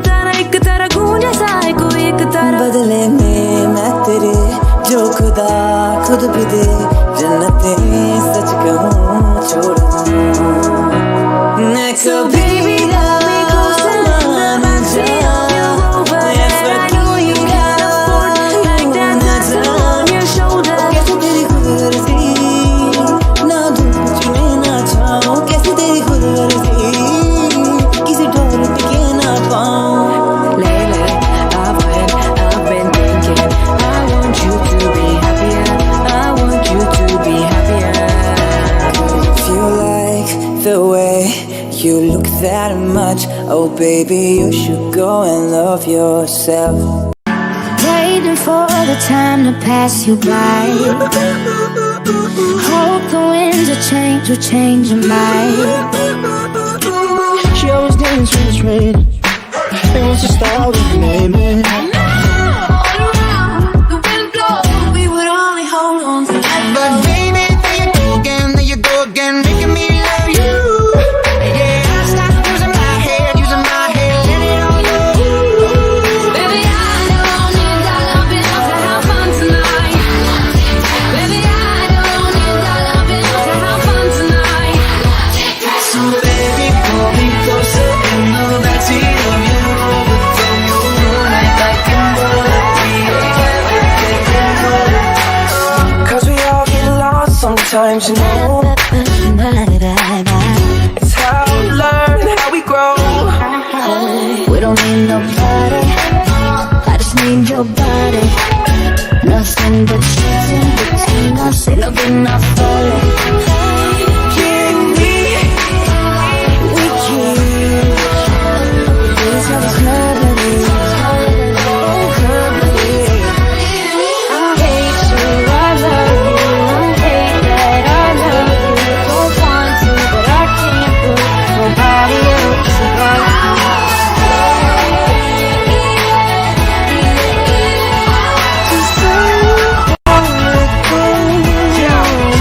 एक तारा गूंजे सा है कोई एक तारा बदले में मैं तेरे जो खुदा खुद भी दे जन्नतें सच कहूँ छोड़ दूँ मैं कभी भी ना मान जाऊँ ऐसा कोई ना जाऊँ कैसे तेरी खुद गर्जी ना धूप में ना छाऊँ कैसे तेरी खुद गर्जी किसी डोर टिके ना पाऊँ the way you look that much. Oh baby, you should go and love yourself. Waiting for the time to pass you by. Hope the winds of change will change your mind. She always danced when it's raining. It was the style of the name. All around the wind blows, we would only hold on for life. But baby, there you go again, making me love you. Yeah, I start using my head, let it all go. Baby, I don't need that loving to have fun tonight. Baby, I don't need that loving to have fun tonight. So baby, pull me closer in the backseat of your Rover. From your moonlight like a melody. Cause we all get lost sometimes, you know. It's how we learn, how we grow. We don't need no